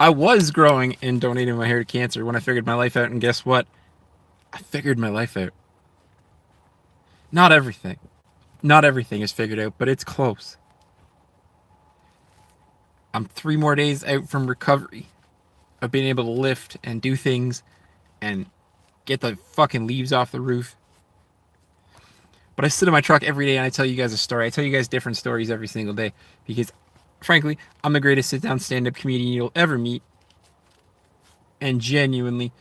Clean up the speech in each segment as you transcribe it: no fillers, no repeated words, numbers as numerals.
I was growing and donating my hair to cancer when I figured my life out, and guess what? I figured my life out. Not everything. Not everything is figured out, but it's close. I'm 3 more days out from recovery of being able to lift and do things and get the fucking leaves off the roof. But I sit in my truck every day and I tell you guys a story. I tell you guys different stories every single day because, frankly, I'm the greatest sit-down stand-up comedian you'll ever meet. And genuinely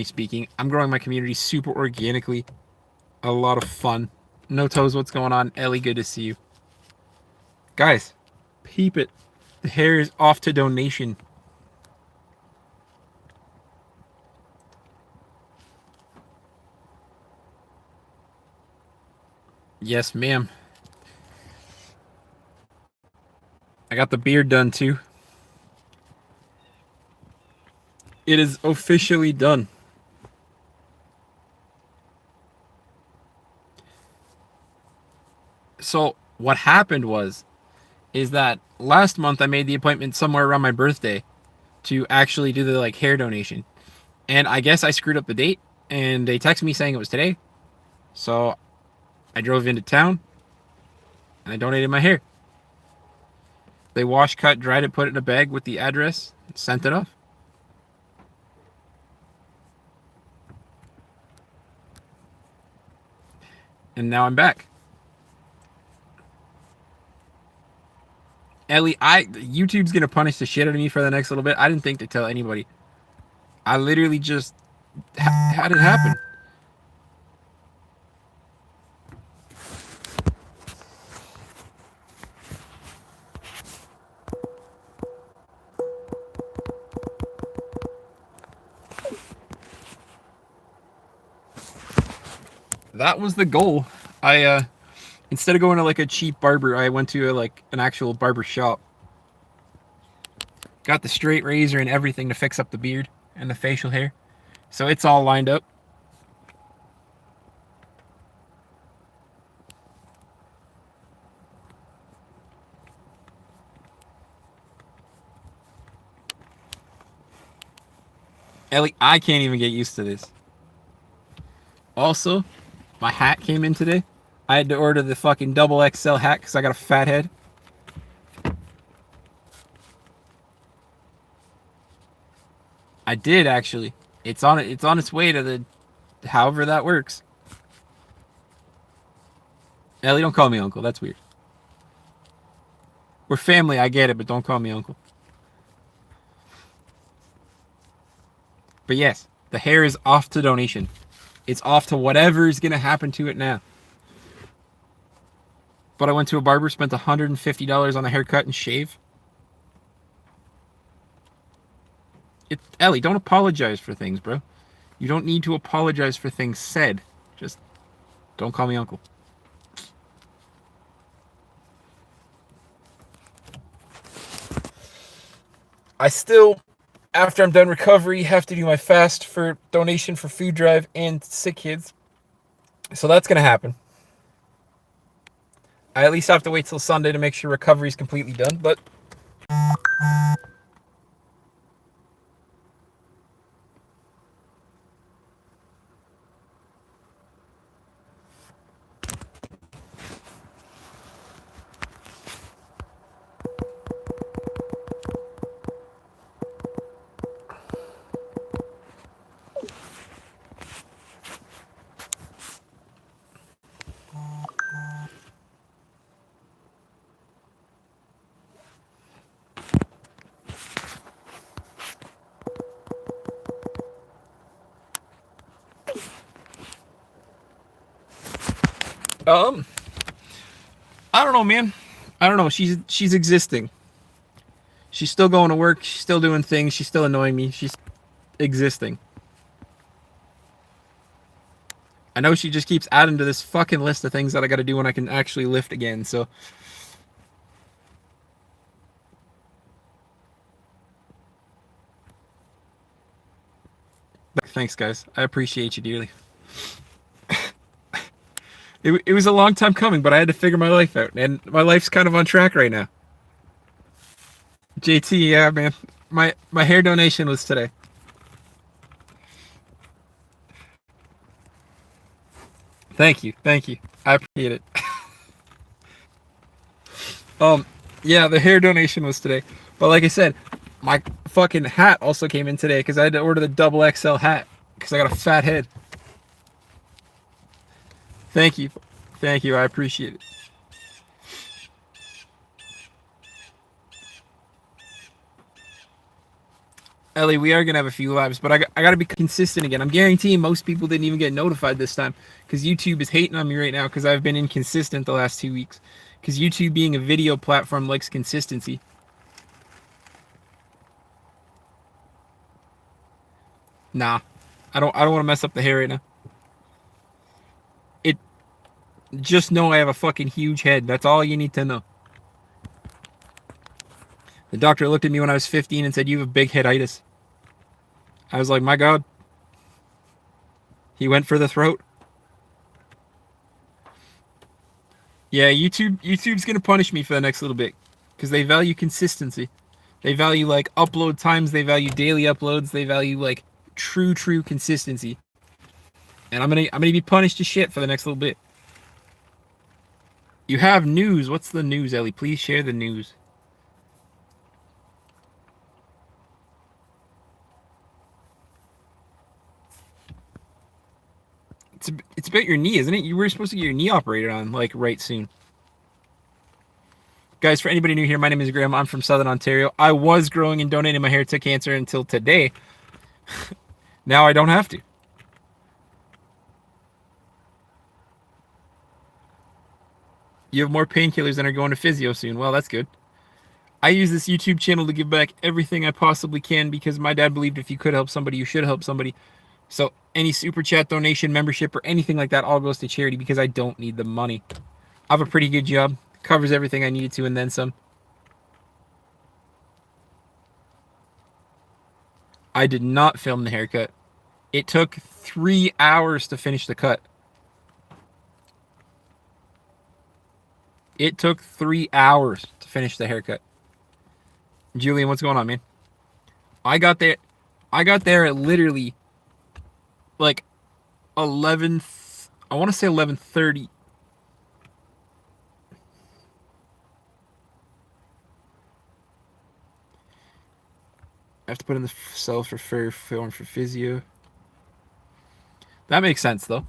speaking, I'm growing my community super organically. A lot of fun. No Toes, what's going on? Ellie, good to see you. Guys, peep it. The hair is off to donation. Yes, ma'am. I got the beard done too. It is officially done. So what happened is that last month I made the appointment somewhere around my birthday to actually do the like hair donation. And I guess I screwed up the date and they texted me saying it was today. So I drove into town and I donated my hair. They washed, cut, dried it, put it in a bag with the address, sent it off. And now I'm back. Ellie, YouTube's gonna punish the shit out of me for the next little bit. I didn't think to tell anybody. I literally just had it happen. That was the goal. I instead of going to like a cheap barber, I went to like an actual barber shop. Got the straight razor and everything to fix up the beard and the facial hair. So it's all lined up. Ellie, I can't even get used to this. Also, my hat came in today. I had to order the fucking double XL hat because I got a fat head. I did actually. It's on it. It's on its way to the, however that works. Ellie, don't call me uncle. That's weird. We're family. I get it, but don't call me uncle. But yes, the hair is off to donation. It's off to whatever is gonna happen to it now. But I went to a barber, spent $150 on a haircut and shave. Ellie, don't apologize for things, bro. You don't need to apologize for things said. Just don't call me uncle. I still, after I'm done recovery, have to do my fast for donation for food drive and sick kids. So that's going to happen. I at least have to wait till Sunday to make sure recovery is completely done, but I don't know, man. I don't know. She's existing. She's still going to work. She's still doing things. She's still annoying me. She's existing. I know she just keeps adding to this fucking list of things that I got to do when I can actually lift again. So thanks, guys. I appreciate you dearly. It was a long time coming, but I had to figure my life out, and my life's kind of on track right now. JT, yeah, man. my hair donation was today. Thank you, thank you. I appreciate it. Um, yeah, the hair donation was today. But like I said, my fucking hat also came in today because I had to order the double XL hat because I got a fat head. Thank you, thank you. I appreciate it. Ellie, we are gonna have a few lives, but I gotta be consistent again. I'm guaranteeing most people didn't even get notified this time because YouTube is hating on me right now because I've been inconsistent the last 2 weeks. Because YouTube, being a video platform, likes consistency. Nah, I don't want to mess up the hair right now. It just know I have a fucking huge head. That's all you need to know. The doctor looked at me when I was 15 and said, "You have big headitis." I was like, "My God." He went for the throat. Yeah, YouTube's gonna punish me for the next little bit because they value consistency. They value like upload times. They value daily uploads. They value like true consistency. And I'm gonna be punished to shit for the next little bit. You have news. What's the news, Ellie? Please share the news. It's about your knee, isn't it? You were supposed to get your knee operated on like right soon. Guys, for anybody new here, my name is Graham. I'm from Southern Ontario. I was growing and donating my hair to cancer until today. Now I don't have to. You have more painkillers and are going to physio soon. Well, that's good. I use this YouTube channel to give back everything I possibly can because my dad believed if you could help somebody, you should help somebody. So any super chat, donation, membership, or anything like that all goes to charity because I don't need the money. I have a pretty good job. Covers everything I needed to and then some. I did not film the haircut. It took 3 hours to finish the cut. It took 3 hours to finish the haircut. Julian, what's going on, man? I got there. I got there at literally like 11. I want to say 11:30. I have to put in the cells for film for physio. That makes sense though.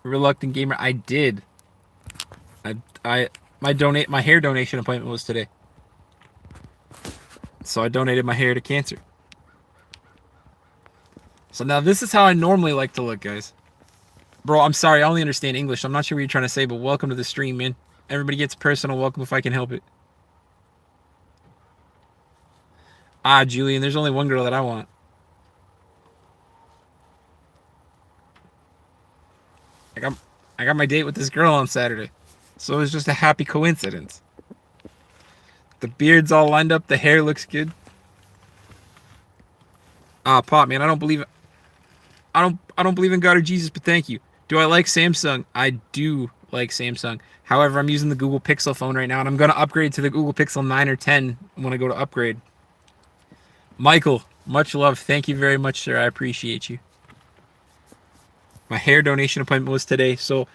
Reluctant gamer, I did. My hair donation appointment was today. So I donated my hair to cancer. So now this is how I normally like to look, guys. Bro, I'm sorry, I only understand English. I'm not sure what you're trying to say, but welcome to the stream, man. Everybody gets personal. Welcome if I can help it. Ah, Julian, there's only one girl that I want. I got my date with this girl on Saturday. So it was just a happy coincidence. The beard's all lined up, the hair looks good. Ah, Pop, man, I don't believe in God or Jesus, but thank you. Do I like Samsung? I do like Samsung. However, I'm using the Google Pixel phone right now, and I'm going to upgrade to the Google Pixel 9 or 10 when I go to upgrade. Michael, much love. Thank you very much, sir. I appreciate you. My hair donation appointment was today, so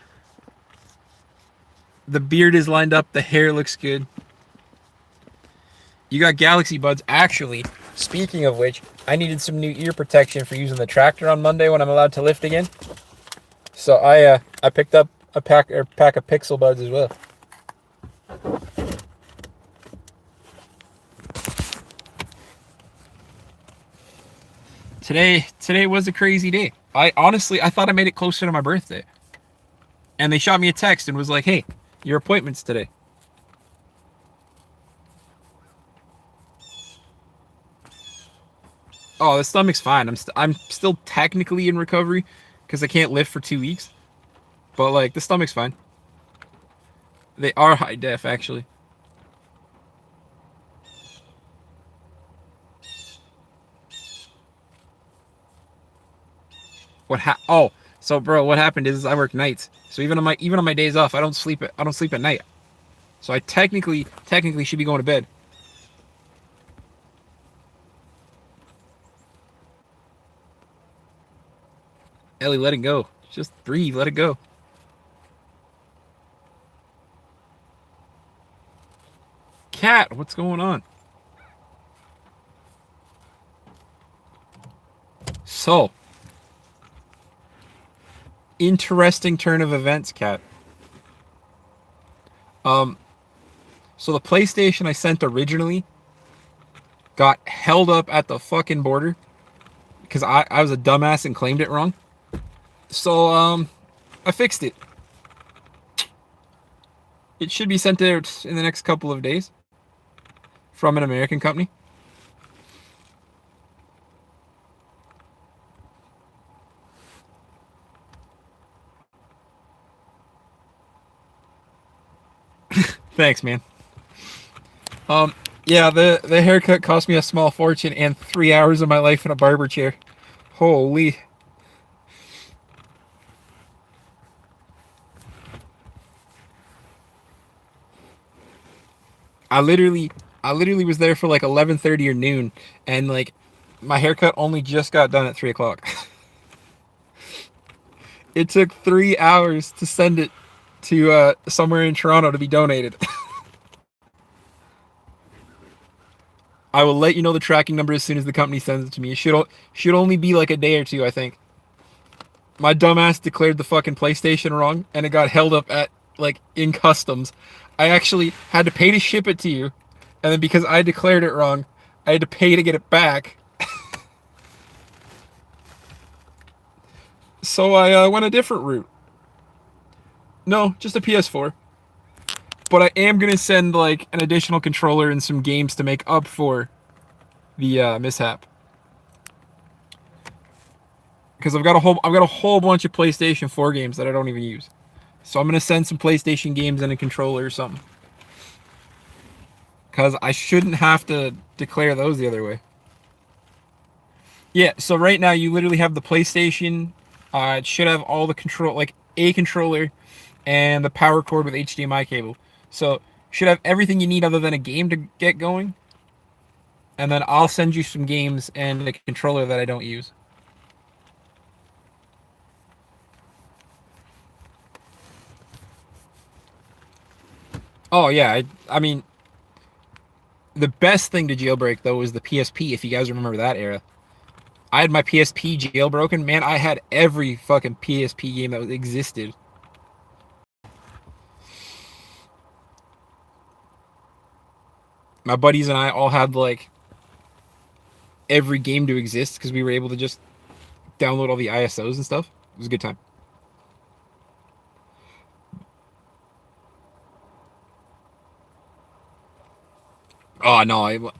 the beard is lined up. The hair looks good. You got Galaxy Buds. Actually, speaking of which, I needed some new ear protection for using the tractor on Monday when I'm allowed to lift again. So I picked up a pack of Pixel Buds as well. Today was a crazy day. I thought I made it closer to my birthday. And they shot me a text and was like, "Hey, your appointment's today." Oh, the stomach's fine. I'm still technically in recovery because I can't lift for 2 weeks. But like the stomach's fine. They are high def actually. Oh, So, bro, what happened is I work nights. So even on my days off, I don't sleep at night. So I technically should be going to bed. Ellie, let it go. Just breathe. Let it go. Cat, what's going on? So, interesting turn of events, Cat. Um, so the PlayStation I sent originally got held up at the fucking border because I was a dumbass and claimed it wrong. So, I fixed it. It should be sent out in the next couple of days from an American company. Thanks, man. Um, yeah, the haircut cost me a small fortune and 3 hours of my life in a barber chair. Holy. I literally I literally was there for like 11:30 or noon, and like my haircut only just got done at 3 o'clock. It took 3 hours to send it to somewhere in Toronto to be donated. I will let you know the tracking number as soon as the company sends it to me. It should only be like a day or two, I think. My dumbass declared the fucking PlayStation wrong, and it got held up at like in customs. I actually had to pay to ship it to you, and then because I declared it wrong, I had to pay to get it back. So I went a different route. No, just a PS4. But I am gonna send like an additional controller and some games to make up for the mishap. Because I've got a whole bunch of PlayStation 4 games that I don't even use. So I'm gonna send some PlayStation games and a controller or something. Because I shouldn't have to declare those the other way. Yeah, so right now you literally have the PlayStation. It should have all the control, like a controller and the power cord with HDMI cable. So should have everything you need other than a game to get going. And then I'll send you some games and a controller that I don't use. Oh yeah, I mean the best thing to jailbreak though was the PSP. If you guys remember that era, I had my PSP jailbroken. Man, I had every fucking PSP game that existed. My buddies and I all had like every game to exist because we were able to just download all the ISOs and stuff. It was a good time. Oh no,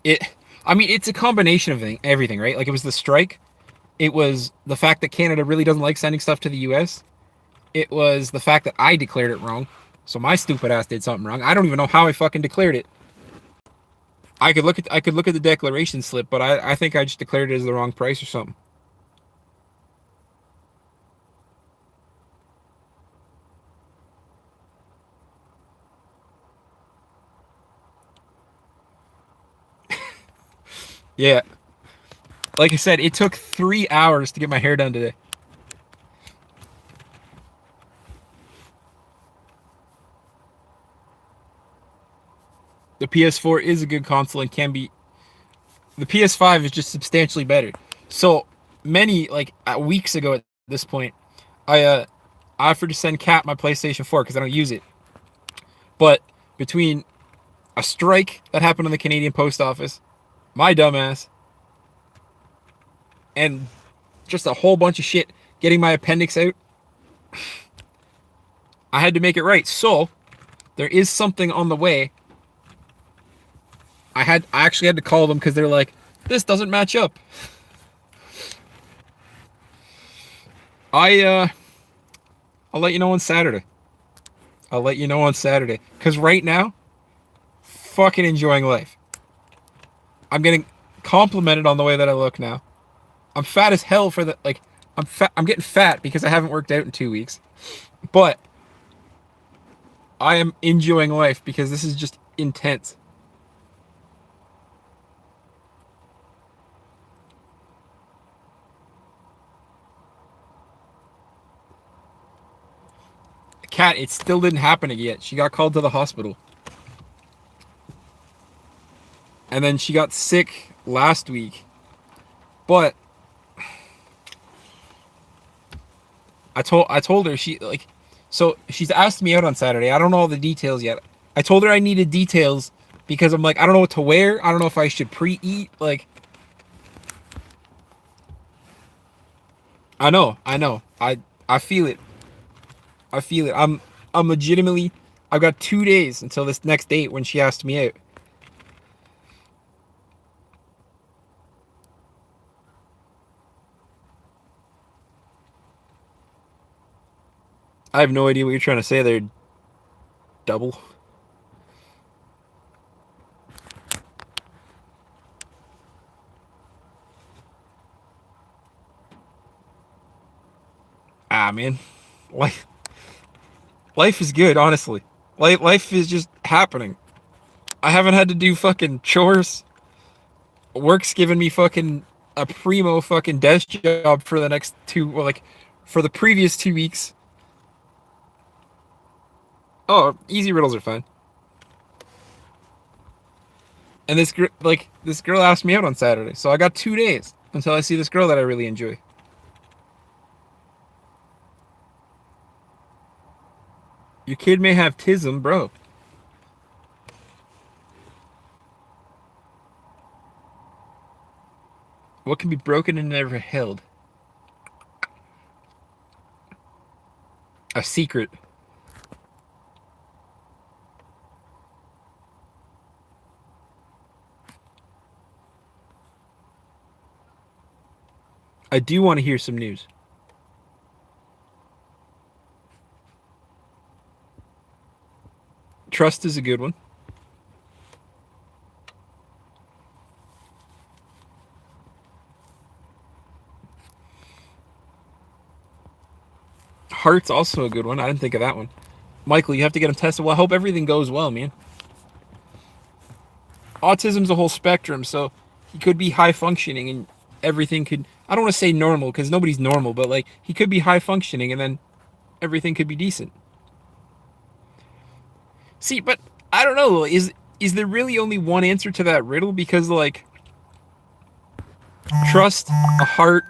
it. I mean, it's a combination of everything, right? Like it was the strike. It was the fact that Canada really doesn't like sending stuff to the U.S. It was the fact that I declared it wrong. So my stupid ass did something wrong. I don't even know how I fucking declared it. I could look at the declaration slip, but I think I just declared it as the wrong price or something. Yeah, like I said, it took 3 hours to get my hair done today. The PS4 is a good console and can be. The PS5 is just substantially better. So many like weeks ago at this point, I offered to send Cat my PlayStation 4 because I don't use it. But between a strike that happened in the Canadian Post Office, my dumbass, and just a whole bunch of shit getting my appendix out, I had to make it right. So there is something on the way. I actually had to call them because they're like, this doesn't match up. I I'll let you know on Saturday. I'll let you know on Saturday. Cause right now, fucking enjoying life. I'm getting complimented on the way that I look now. I'm fat as hell for the like I'm fat. I'm getting fat because I haven't worked out in 2 weeks. But I am enjoying life because this is just intense. Kat, it still didn't happen yet. She got called to the hospital. And then she got sick last week. But I told her she like so she's asked me out on Saturday. I don't know all the details yet. I told her I needed details because I'm like, I don't know what to wear. I don't know if I should pre-eat. Like, I know. I feel it. I feel it. I'm legitimately I've got 2 days until this next date when she asked me out. I have no idea what you're trying to say there, double. Ah man. Life life is good, honestly. Life is just happening. I haven't had to do fucking chores. Work's giving me fucking a primo fucking desk job for the next two, well, like, for the previous 2 weeks. Oh, easy riddles are fine. And this girl asked me out on Saturday, so I got 2 days until I see this girl that I really enjoy. Your kid may have tism, bro. What can be broken and never held? A secret. I do want to hear some news. Trust is a good one. Heart's also a good one. I didn't think of that one. Michael, you have to get him tested. Well, I hope everything goes well, man. Autism's a whole spectrum, so he could be high functioning and everything could, I don't want to say normal because nobody's normal, but like he could be high functioning and then everything could be decent. See, but I don't know, is there really only one answer to that riddle? Because like trust, a heart,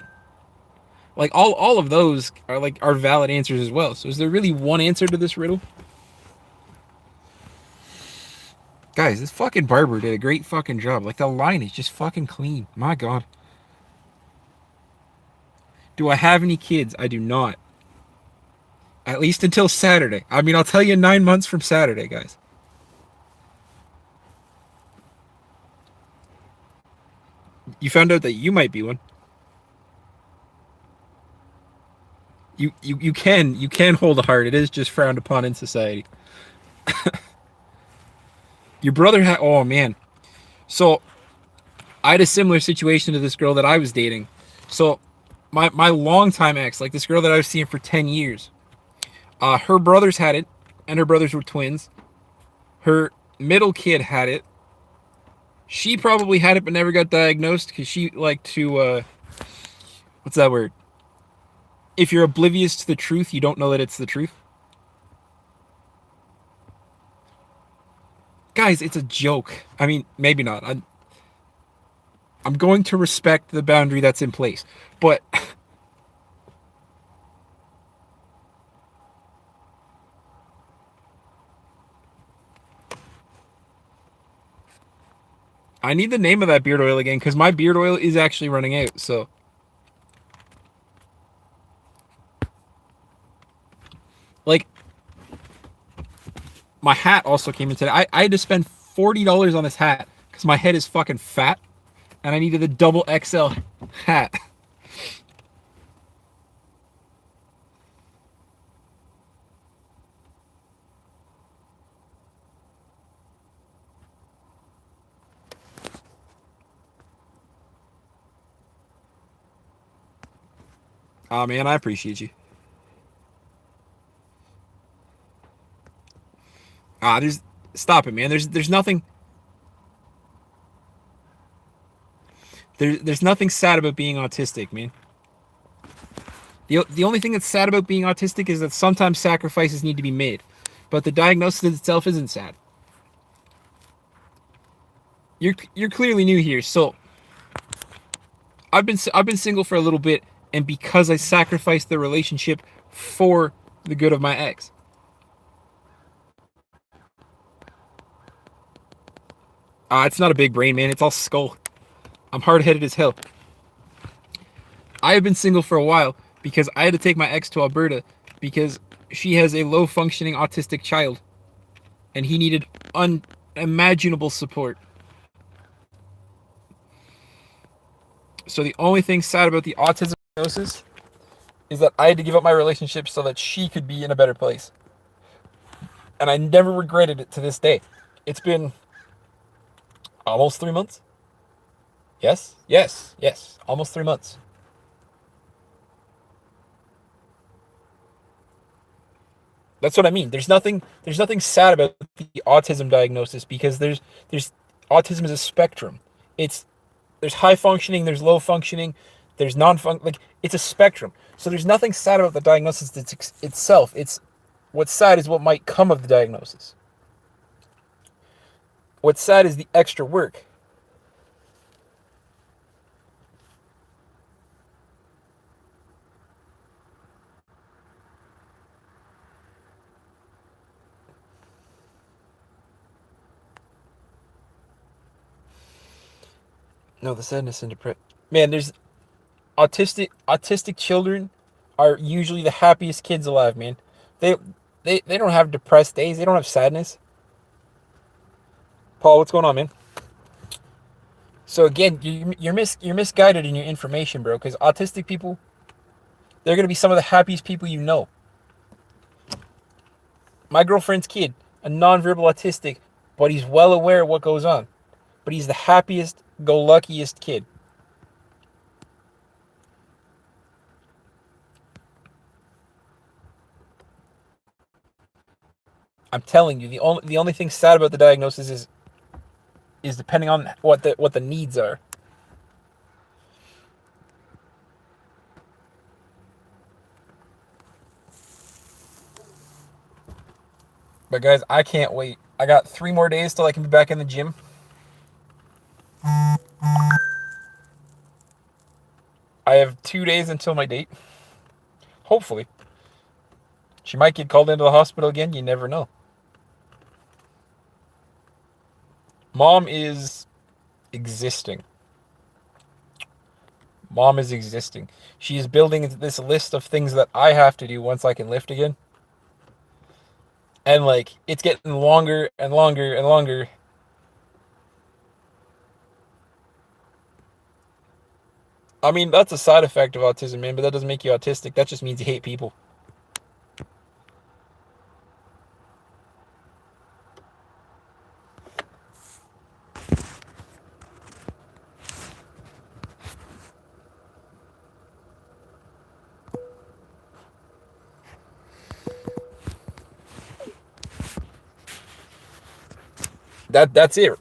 like all of those are valid answers as well. So is there really one answer to this riddle? Guys, this fucking barber did a great fucking job. Like the line is just fucking clean. My god. Do I have any kids? I do not. At least until Saturday. I mean, I'll tell you 9 months from Saturday, guys. You found out that you might be one. You can hold a heart. It is just frowned upon in society. Your brother had, oh man. So I had a similar situation to this girl that I was dating. So my longtime ex, like this girl that I was seeing for 10 years, her brothers had it, and her brothers were twins. Her middle kid had it. She probably had it but never got diagnosed because she liked to what's that word? If you're oblivious to the truth, you don't know that it's the truth. Guys, it's a joke. I mean, maybe not. I'm going to respect the boundary that's in place. But I need the name of that beard oil again because my beard oil is actually running out. So, like, my hat also came in today. I had to spend $40 on this hat because my head is fucking fat and I needed the double XL hat. Oh man, I appreciate you. There's stop it, man. There's nothing there's nothing sad about being autistic, man. The only thing that's sad about being autistic is that sometimes sacrifices need to be made, but the diagnosis itself isn't sad. You're clearly new here, so I've been single for a little bit, and because I sacrificed the relationship for the good of my ex. It's not a big brain, man. It's all skull. I'm hard headed as hell. I have been single for a while because I had to take my ex to Alberta because she has a low functioning autistic child and he needed unimaginable support. So the only thing sad about the autism diagnosis is that I had to give up my relationship so that she could be in a better place. And I never regretted it to this day. It's been almost 3 months. Yes. Almost 3 months. That's what I mean. There's nothing sad about the autism diagnosis because there's autism is a spectrum. It's there's high functioning, there's low functioning, there's like it's a spectrum. So there's nothing sad about the diagnosis itself. It's what's sad is what might come of the diagnosis. What's sad is the extra work. No, the sadness and depression. Man, there's autistic children are usually the happiest kids alive, man. They they don't have depressed days. They don't have sadness. Paul, what's going on, man? So again, you're misguided in your information, bro. Because autistic people, they're gonna be some of the happiest people you know. My girlfriend's kid, a nonverbal autistic, but he's well aware of what goes on. But he's the happiest, go luckiest kid. I'm telling you, the only thing sad about the diagnosis is depending on what the needs are. But guys, I can't wait. I got 3 more days till I can be back in the gym. I have 2 days until my date. Hopefully. She might get called into the hospital again. You never know. Mom is existing. Mom is existing. She is building this list of things that I have to do once I can lift again. And like, it's getting longer and longer and longer. I mean, that's a side effect of autism, man, but that doesn't make you autistic. That just means you hate people. That's it.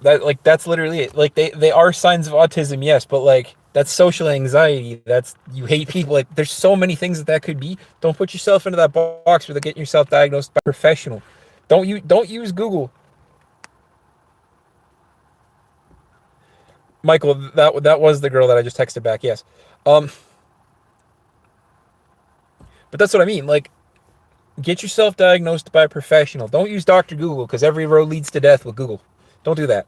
That's literally it. Like they are signs of autism, yes, but like that's social anxiety. That's you hate people. Like there's so many things that could be. Don't put yourself into that box without getting yourself diagnosed by a professional. Don't use Google. Michael, that was the girl that I just texted back. Yes. Um, but that's what I mean. Like get yourself diagnosed by a professional. Don't use Dr. Google because every road leads to death with Google. Don't do that.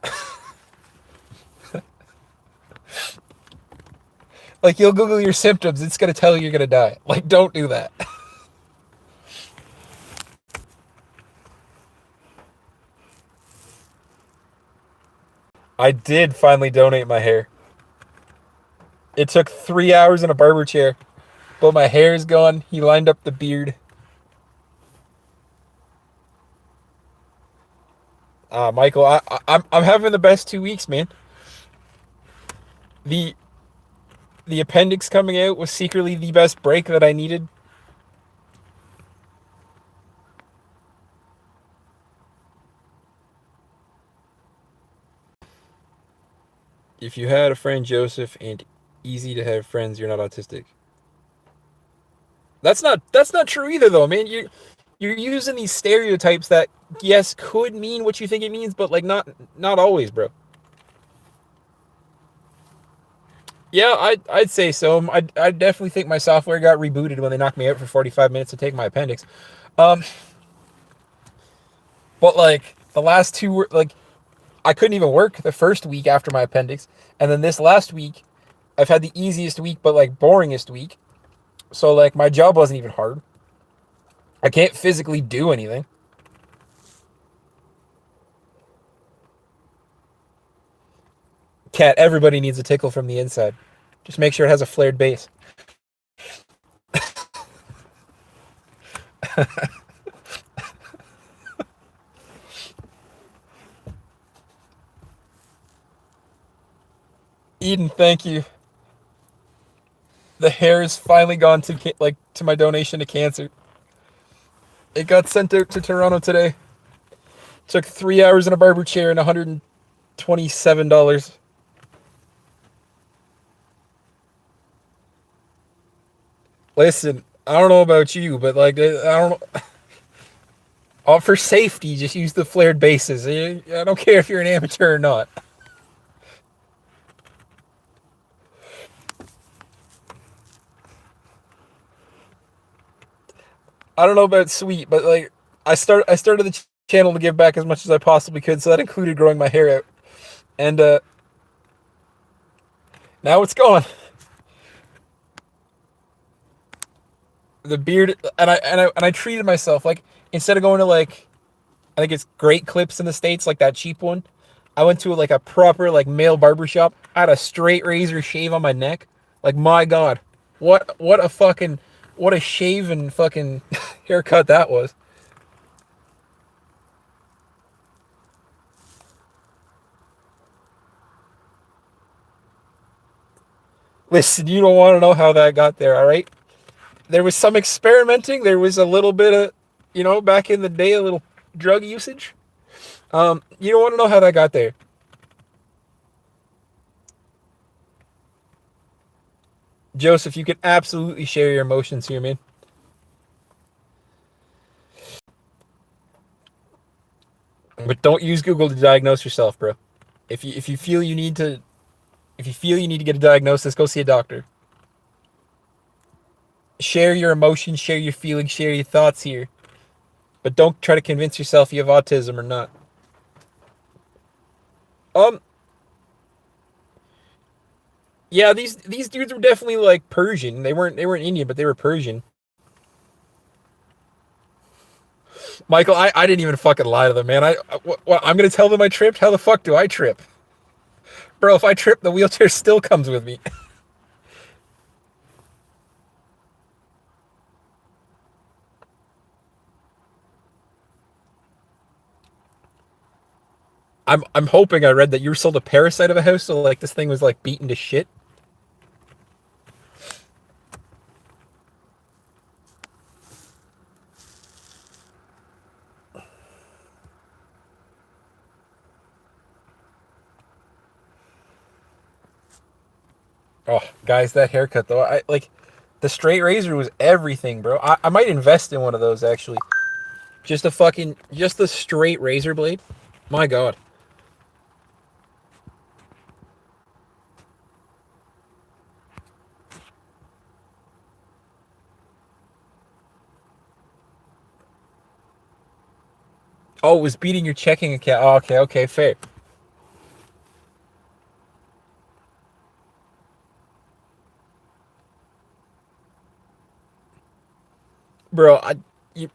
Like you'll Google your symptoms, it's gonna tell you you're gonna die. Like don't do that. I did finally donate my hair. It took 3 hours in a barber chair, but my hair is gone. He lined up the beard. Michael, I'm having the best 2 weeks, man. The the appendix coming out was secretly the best break that I needed. If you had a friend Joseph and easy to have friends, you're not autistic. That's not true either though, man. You're using these stereotypes that yes could mean what you think it means, but like not always, bro. Yeah, I'd say so. I definitely think my software got rebooted when they knocked me out for 45 minutes to take my appendix. Um, but like the last two were like I couldn't even work the first week after my appendix, and then this last week I've had the easiest week but like boringest week. So like my job wasn't even hard. I can't physically do anything. Cat, everybody needs a tickle from the inside. Just make sure it has a flared base. Eden, thank you. The hair has finally gone to like to my donation to cancer. It got sent out to Toronto today. Took 3 hours in a barber chair and $127. Listen, I don't know about you, but like I don't know. For safety, just use the flared bases. I don't care if you're an amateur or not. I don't know about sweet, but like I started the channel to give back as much as I possibly could, so that included growing my hair out. And now it's gone. The beard and I treated myself like instead of going to like I think it's Great Clips in the States, like that cheap one. I went to like a proper like male barber shop. I had a straight razor shave on my neck. Like my God, what a fucking what a shaven fucking haircut that was. Listen, you don't want to know how that got there, all right? There was some experimenting. There was a little bit of, back in the day, a little drug usage. You don't want to know how that got there. Joseph, you can absolutely share your emotions here, man. But don't use Google to diagnose yourself, bro. If you feel you need to if you feel you need to get a diagnosis, go see a doctor. Share your emotions, share your feelings, share your thoughts here. But don't try to convince yourself you have autism or not. Um, yeah, these dudes were definitely like Persian. They weren't Indian, but they were Persian. Michael, I didn't even fucking lie to them, man. I'm gonna tell them I tripped. How the fuck do I trip, bro? If I trip, the wheelchair still comes with me. I'm hoping I read that you were sold a parasite of a house, so like this thing was like beaten to shit. Oh, guys, that haircut though, I like the straight razor was everything, bro. I might invest in one of those actually. Just the straight razor blade. My God. Oh, it was beating your checking account. Oh, okay, okay, fair. Bro, you,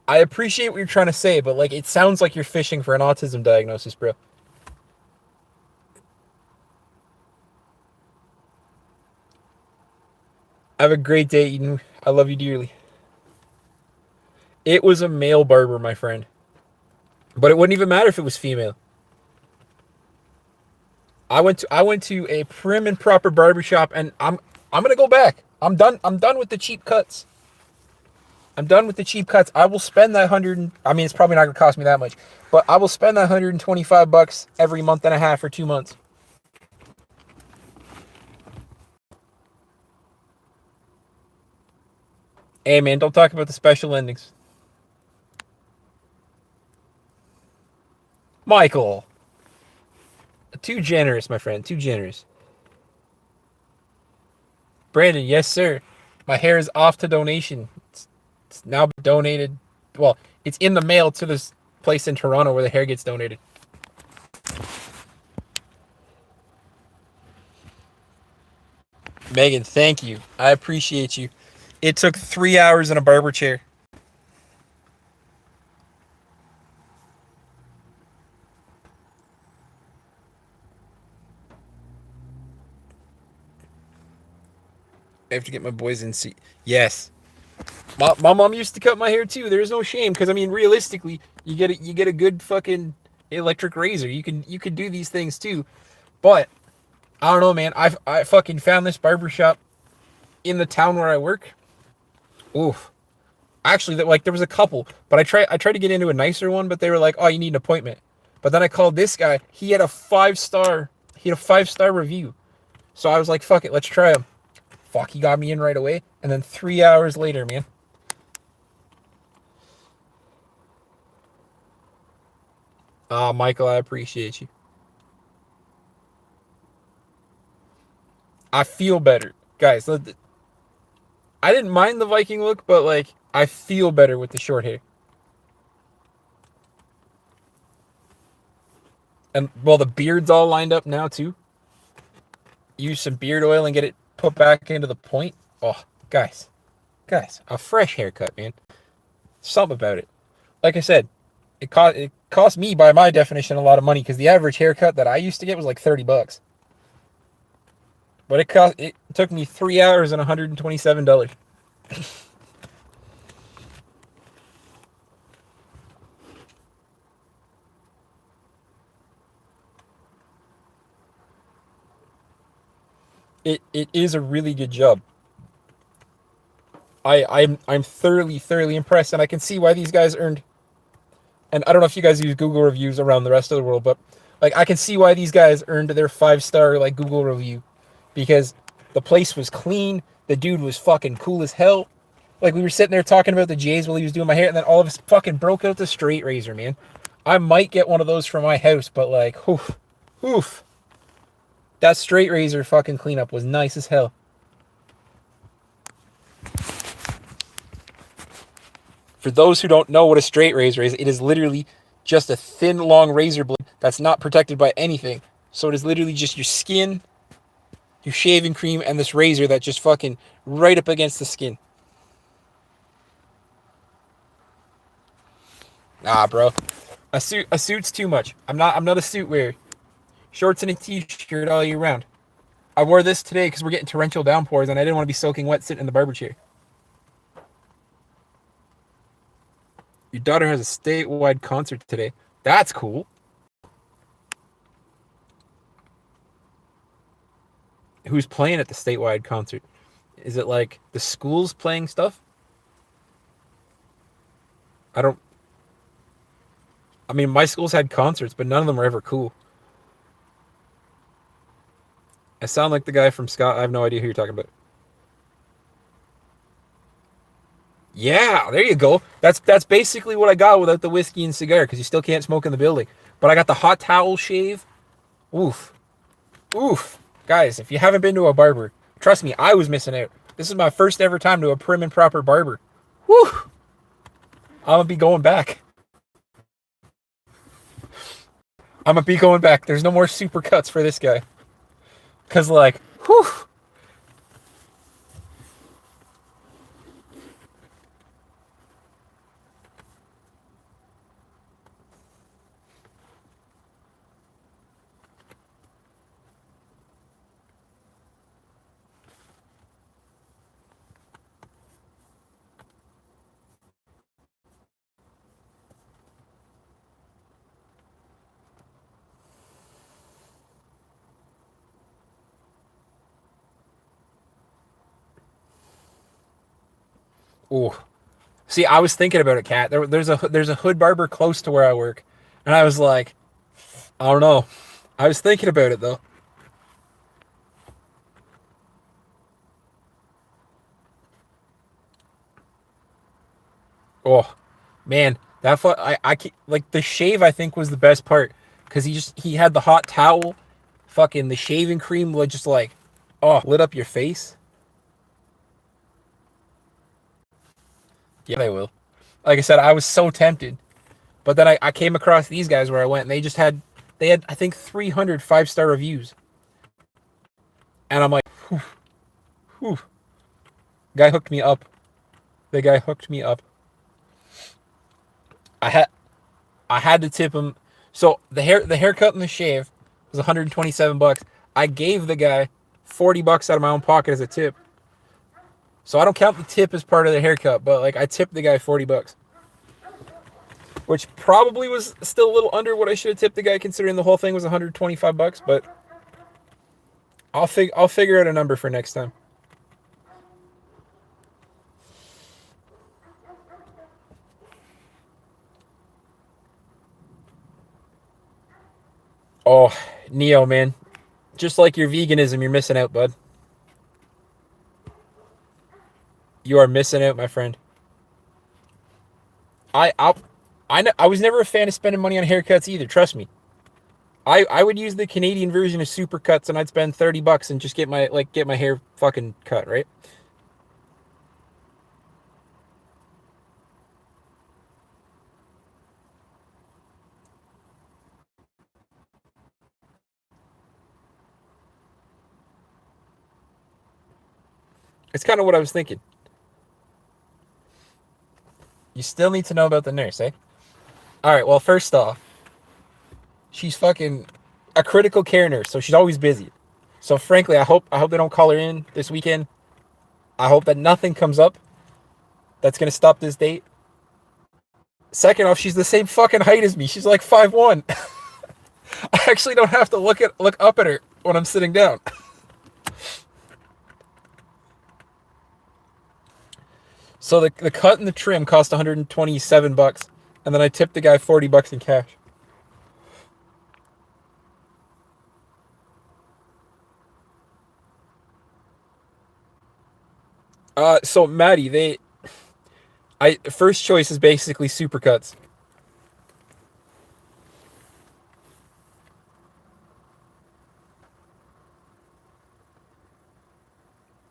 I appreciate what you're trying to say, but like it sounds like you're fishing for an autism diagnosis, bro. Have a great day, Eden. I love you dearly. It was a male barber, my friend. But it wouldn't even matter if it was female. I went to a prim and proper barbershop, and I'm gonna go back. I'm done with the cheap cuts. I'm done with the cheap cuts. I will spend that I mean, it's probably not gonna cost me that much, but I will spend that $125 every month and a half or 2 months. Hey man, don't talk about the special endings. Michael, too generous, my friend. Too generous. Brandon, yes sir. My hair is off to donation. It's now donated. Well, it's in the mail to this place in Toronto where the hair gets donated. Megan, thank you. I appreciate you. It took 3 hours in a barber chair. I have to get my boys in seat. Yes. My mom used to cut my hair too. There's no shame because I mean, realistically, you get a good fucking electric razor. You can do these things too. But I don't know, man. I fucking found this barber shop in the town where I work. Oof. Actually, that like there was a couple, but I tried to get into a nicer one, but they were like, "Oh, you need an appointment." But then I called this guy. He had a 5-star review. So I was like, "Fuck it, let's try him." Fuck, he got me in right away. And then 3 hours later, man. Ah, Michael, I appreciate you. I feel better, guys. I didn't mind the Viking look, but like I feel better with the short hair. And well, the beard's all lined up now too. Use some beard oil and get it put back into the point. Oh, guys, a fresh haircut, man. Something about it. Like I said, it cost me by my definition a lot of money because the average haircut that I used to get was like $30. But it took me 3 hours and $127. It is a really good job. I'm thoroughly impressed, and I can see why these guys earned. And I don't know if you guys use Google reviews around the rest of the world, but like I can see why these guys earned their 5-star like Google review because the place was clean. The dude was fucking cool as hell. Like we were sitting there talking about the Jays while he was doing my hair, and then all of us fucking broke out the straight razor, man. I might get one of those for my house, but like, oof, that straight razor fucking cleanup was nice as hell. For those who don't know what a straight razor is, it is literally just a thin, long razor blade that's not protected by anything. So it is literally just your skin, your shaving cream, and this razor that just fucking right up against the skin. Nah, bro. A suit's too much. I'm not a suit wearer. Shorts and a t-shirt all year round. I wore this today because we're getting torrential downpours and I didn't want to be soaking wet sitting in the barber chair. Your daughter has a statewide concert today. That's cool. Who's playing at the statewide concert? Is it like the schools playing stuff? I don't. I mean, my schools had concerts, but none of them were ever cool. I sound like the guy from Scott. I have no idea who you're talking about. Yeah, there you go. That's basically what I got without the whiskey and cigar because you still can't smoke in the building. But I got the hot towel shave. Oof, oof, guys! If you haven't been to a barber, trust me, I was missing out. This is my first ever time to a prim and proper barber. Woo! I'm gonna be going back. I'm gonna be going back. There's no more super cuts for this guy. Cause like, whew. Oh, see, I was thinking about it, Kat. There's a hood barber close to where I work, and I was like, I don't know. I was thinking about it though. Oh, man, like the shave. I think was the best part because he had the hot towel, fucking the shaving cream would just like, oh, lit up your face. Yeah, they will. Like I said, I was so tempted, but then I came across these guys where I went, and they had I think 300 5-star reviews, and I'm like, whew, whew. Guy hooked me up. The guy hooked me up. I had I had to tip him. So the haircut and the shave was 127 bucks. I gave the guy 40 bucks out of my own pocket as a tip. So I don't count the tip as part of the haircut, but like I tipped the guy 40 bucks, which probably was still a little under what I should have tipped the guy considering the whole thing was 125 bucks, but I'll figure out a number for next time. Oh, Neo, man. Just like your veganism, you're missing out, bud. You are missing out, my friend. I I I was never a fan of spending money on haircuts either. Trust me. I would use the Canadian version of Supercuts, and I'd spend 30 bucks and just get my hair fucking cut, right? It's kind of what I was thinking. You still need to know about the nurse, eh? All right. Well, first off, she's fucking a critical care nurse, so she's always busy. So frankly, I hope they don't call her in this weekend. I hope that nothing comes up that's gonna stop this date. Second off, she's the same fucking height as me. She's like 5'1". I actually don't have to look up at her when I'm sitting down. So the cut and the trim cost 127 bucks, and then I tipped the guy 40 bucks in cash. So Maddie, they I first choice is basically supercuts.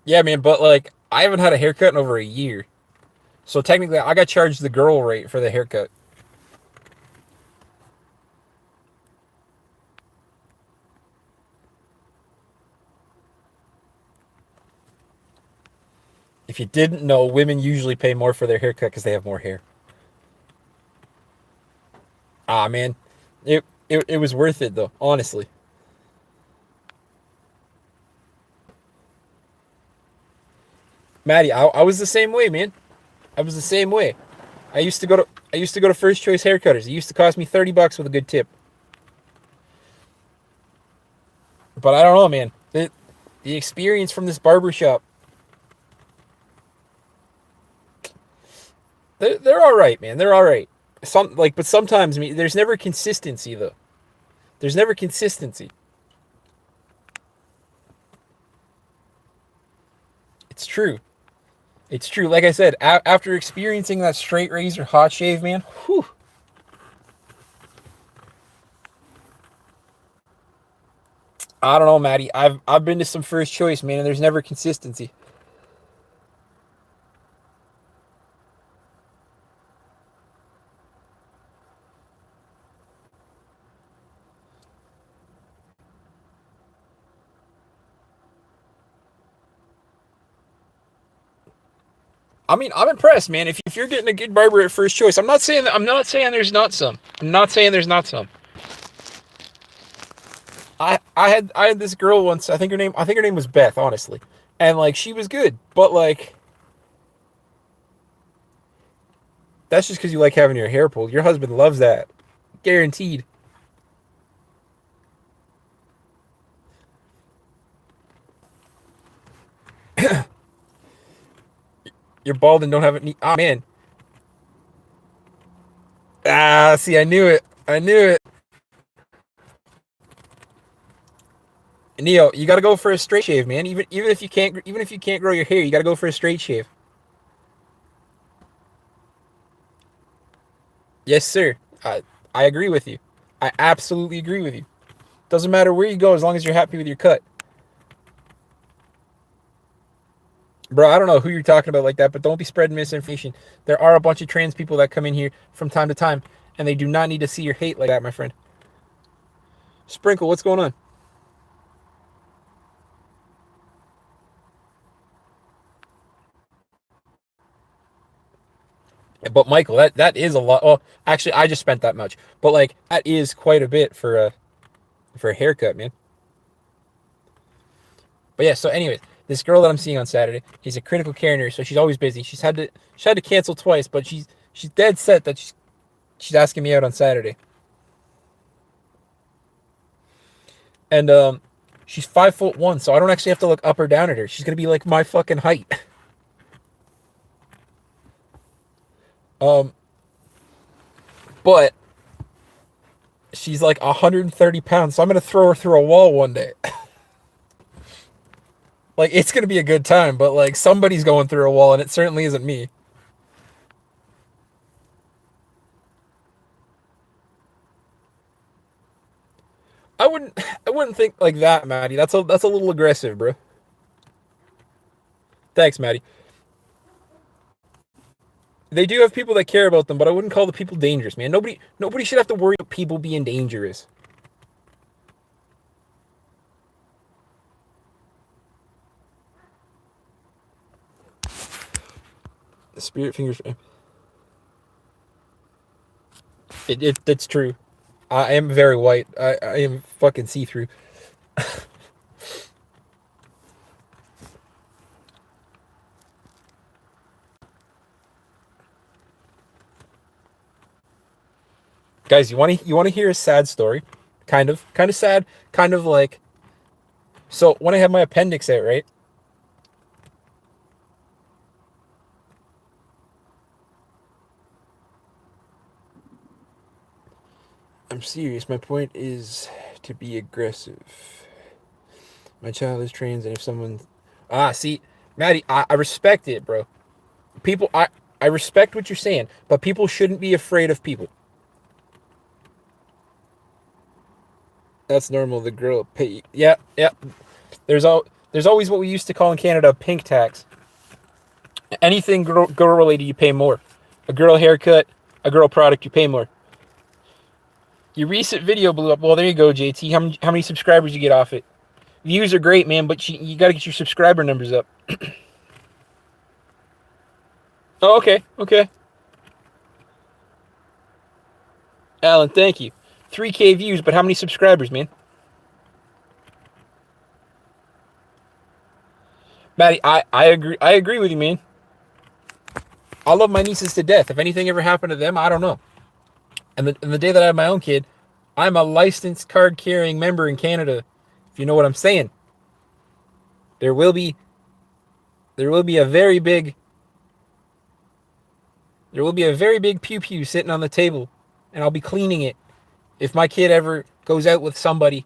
Yeah, man, but like I haven't had a haircut in over a year. So technically I got charged the girl rate for the haircut. If you didn't know, women usually pay more for their haircut because they have more hair. Ah, man. It was worth it though, honestly. Maddie, I was the same way, man. I was the same way. I used to go to first choice haircutters. It used to cost me 30 bucks with a good tip. But I don't know, man. The experience from this barber shop, they're all right, man. They're all right. But sometimes there's never consistency though. There's never consistency. It's true. It's true. Like I said, after experiencing that straight razor hot shave, man, whew, I don't know, Maddie. I've been to some first choice, man, and there's never consistency. I mean, I'm impressed, man. If you're getting a good barber at first choice, I'm not saying there's not some. I'm not saying there's not some. I had this girl once. I think her name was Beth, honestly, and like she was good, but like that's just because you like having your hair pulled. Your husband loves that, guaranteed. You're bald and don't have it. Ah, man. Ah, see, I knew it. I knew it. Neo, you gotta go for a straight shave, man. Even if you can't grow your hair, you gotta go for a straight shave. Yes, sir. I agree with you. I absolutely agree with you. Doesn't matter where you go as long as you're happy with your cut. Bro, I don't know who you're talking about like that, but don't be spreading misinformation. There are a bunch of trans people that come in here from time to time, and they do not need to see your hate like that, my friend. Sprinkle, what's going on? But Michael, that is a lot. Well, actually, I just spent that much, but like that is quite a bit for a haircut, man. But yeah, so anyways, this girl that I'm seeing on Saturday, she's a critical care nurse, so she's always busy. She had to cancel twice, but she's dead set that she's asking me out on Saturday. And she's 5'1", so I don't actually have to look up or down at her. She's gonna be like my fucking height. Um, but she's like 130 pounds, so I'm gonna throw her through a wall one day. Like it's gonna be a good time, but like somebody's going through a wall, and it certainly isn't me. I wouldn't think like that, Maddie. That's a little aggressive, bro. Thanks, Maddie. They do have people that care about them, but I wouldn't call the people dangerous, man. Nobody should have to worry about people being dangerous. The spirit fingers. It's true. I am very white. I am fucking see through. Guys, you want to hear a sad story? Kind of sad. Kind of like so. When I had my appendix out, right? I'm serious. My point is to be aggressive. My child is trans, and if someone, see, Maddie, I respect it, bro. People, I respect what you're saying, but people shouldn't be afraid of people. That's normal. The girl pay. Yeah, yeah. There's always what we used to call in Canada pink tax. Anything girl related, you pay more. A girl haircut, a girl product, you pay more. Your recent video blew up. Well, there you go, JT. How many subscribers you get off it? Views are great, man, but you got to get your subscriber numbers up. Oh, okay, okay. Alan, thank you. 3K views, but how many subscribers, man? Maddie, I agree. I agree with you, man. I love my nieces to death. If anything ever happened to them, I don't know. And the day that I have my own kid, I'm a licensed card carrying member in Canada. If you know what I'm saying, there will be there will be a very big there will be a very big pew pew sitting on the table, and I'll be cleaning it if my kid ever goes out with somebody.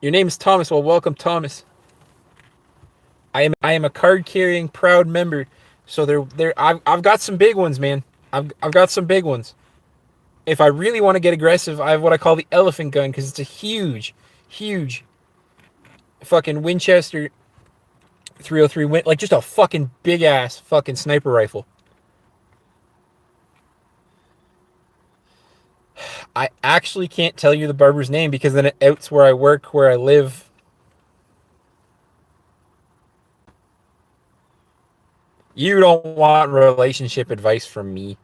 Your name's Thomas. Well, welcome, Thomas. I am a card carrying proud member. So I've got some big ones, man. I've got some big ones. If I really want to get aggressive, I have what I call the elephant gun because it's a huge fucking Winchester 303 like just a fucking big ass fucking sniper rifle. I actually can't tell you the barber's name because then it outs where I work, where I live. You don't want relationship advice from me.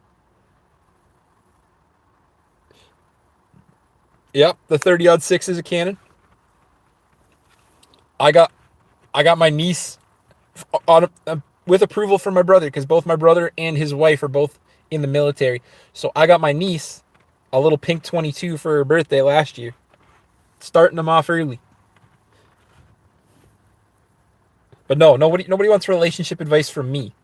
Yep, the 30-06 is a cannon. I got I got my niece on with approval from my brother because both my brother and his wife are both in the military. So I got my niece a little pink 22 for her birthday last year, starting them off early. But no, nobody wants relationship advice from me.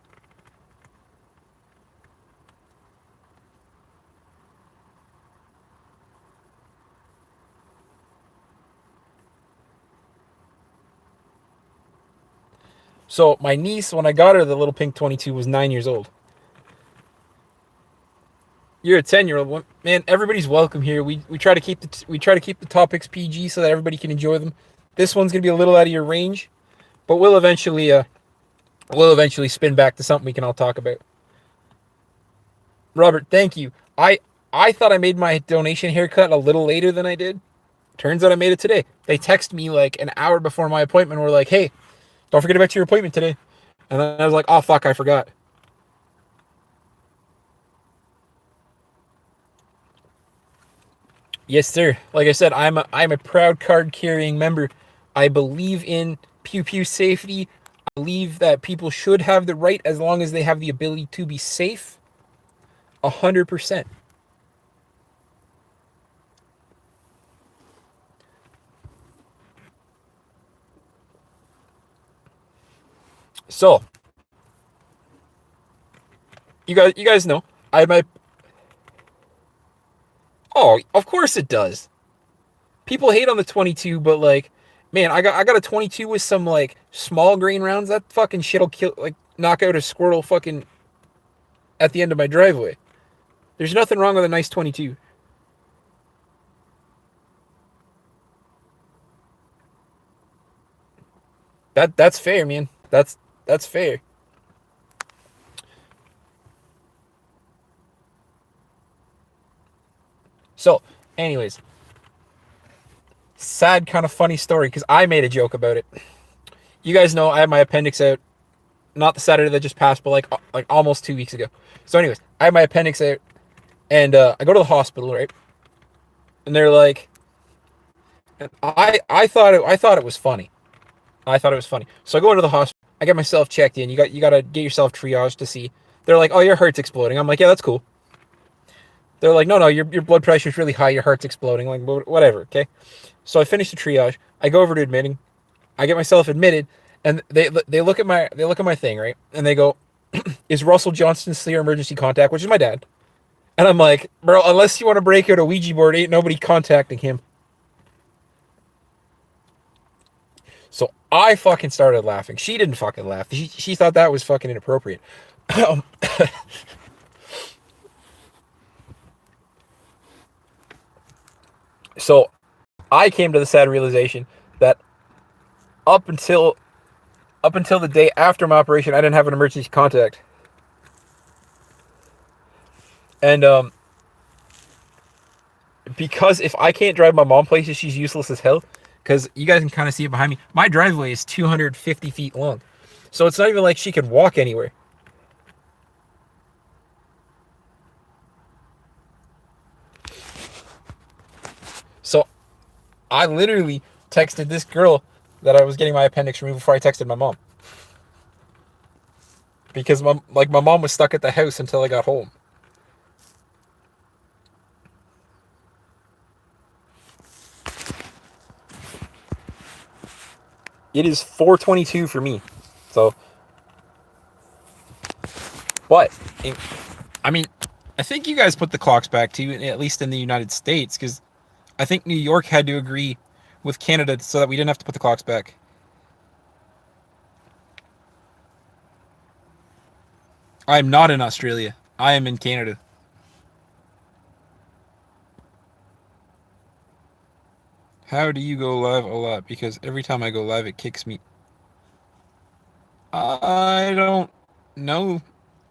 So my niece, when I got her the little pink 22, was 9 years old. You're a 10-year-old. Man, everybody's welcome here. We try to keep the topics PG so that everybody can enjoy them. This one's gonna be a little out of your range, but we'll eventually spin back to something we can all talk about. Robert, thank you. I thought I made my donation haircut a little later than I did. Turns out I made it today. They text me like an hour before my appointment. We're like, hey, don't forget about your appointment today. And then I was like, oh fuck, I forgot. Yes, sir. Like I said, I'm a proud card carrying member. I believe in pew pew safety. I believe that people should have the right as long as they have the ability to be safe. 100%. So you guys know I had my. Oh, of course it does. People hate on the 22, but like, man, I got a 22 with some like small grain rounds. That fucking shit'll kill, like, knock out a squirrel fucking at the end of my driveway. There's nothing wrong with a nice 22. That's fair, man. That's fair. So, anyways, sad kind of funny story because I made a joke about it. You guys know I had my appendix out, not the Saturday that just passed, but like almost 2 weeks ago. So, anyways, I had my appendix out, and I go to the hospital, right? And they're like, I thought it was funny. I thought it was funny. So I go into the hospital. I get myself checked in. You got to get yourself triaged to see. They're like, oh, your heart's exploding. I'm like, yeah, that's cool. They're like, no, your blood pressure is really high. Your heart's exploding. Like, whatever. Okay. So I finish the triage. I go over to admitting. I get myself admitted, and they look at my thing, right, and they go, "Is Russell Johnston still your emergency contact?" Which is my dad. And I'm like, bro, unless you want to break out a Ouija board, ain't nobody contacting him. So I fucking started laughing. She didn't fucking laugh. She thought that was fucking inappropriate. Um, so I came to the sad realization that up until up until the day after my operation, I didn't have an emergency contact. And because if I can't drive my mom places, she's useless as hell. Because you guys can kind of see it behind me. My driveway is 250 feet long. So it's not even like she can walk anywhere. So I literally texted this girl that I was getting my appendix removed before I texted my mom. Because my mom was stuck at the house until I got home. It is 4:22 for me. So, but I mean, I think you guys put the clocks back too, at least in the United States, because I think New York had to agree with Canada so that we didn't have to put the clocks back. I am not in Australia. I am in Canada. How do you go live a lot? Because every time I go live, it kicks me. I don't know.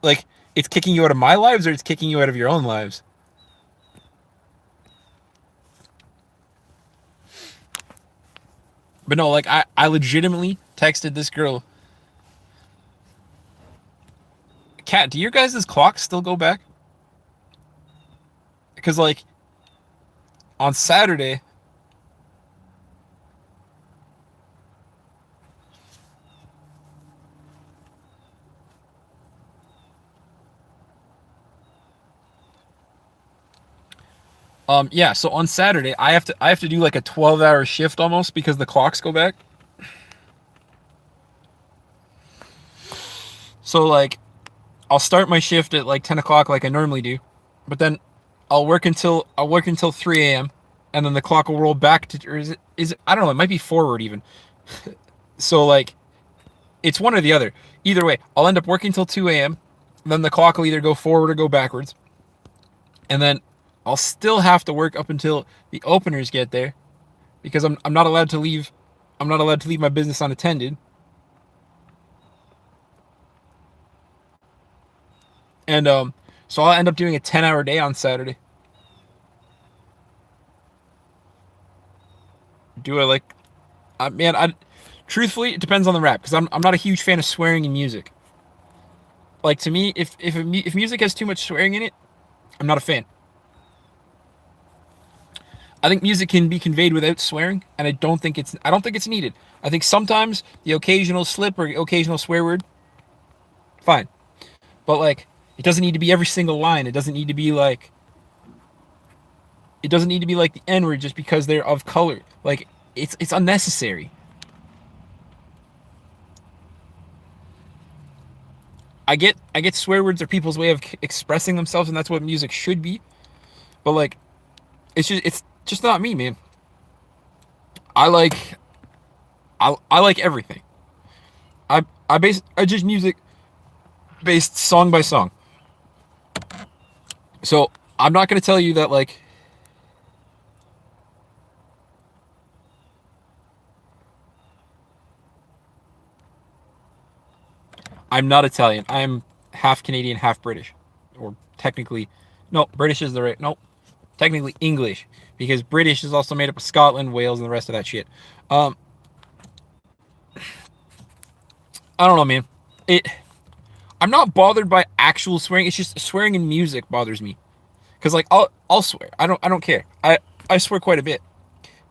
Like, it's kicking you out of my lives or it's kicking you out of your own lives? But no, like, I legitimately texted this girl. Kat, do your guys' clocks still go back? Because, like, on Saturday, yeah, so on Saturday, I have to do like a 12-hour shift almost because the clocks go back. So like I'll start my shift at like 10 o'clock like I normally do, but then I'll work until 3 a.m. and then the clock will roll back to, or is it, I don't know, it might be forward even. So like it's one or the other. Either way, I'll end up working till 2 a.m. Then the clock will either go forward or go backwards. And then I'll still have to work up until the openers get there because I'm not allowed to leave. I'm not allowed to leave my business unattended. And so I'll end up doing a 10-hour day on Saturday. Do I like man, I truthfully it depends on the rap because I'm not a huge fan of swearing in music. Like to me, if music has too much swearing in it, I'm not a fan. I think music can be conveyed without swearing, and I don't think it's needed. I think sometimes the occasional slip or occasional swear word, fine. But like it doesn't need to be every single line. It doesn't need to be like the N word just because they're of color. Like it's unnecessary. I get swear words are people's way of expressing themselves, and that's what music should be. But like it's just not me, man. I like I like everything. I judge music based song by song. So I'm not gonna tell you that like I'm not Italian. I'm half Canadian, half British, or technically, no, British is the right. No, technically English because British is also made up of Scotland, Wales, and the rest of that shit. Um, I don't know, man. It. I'm not bothered by actual swearing. It's just swearing in music bothers me. Cause like I'll swear. I don't care. I swear quite a bit.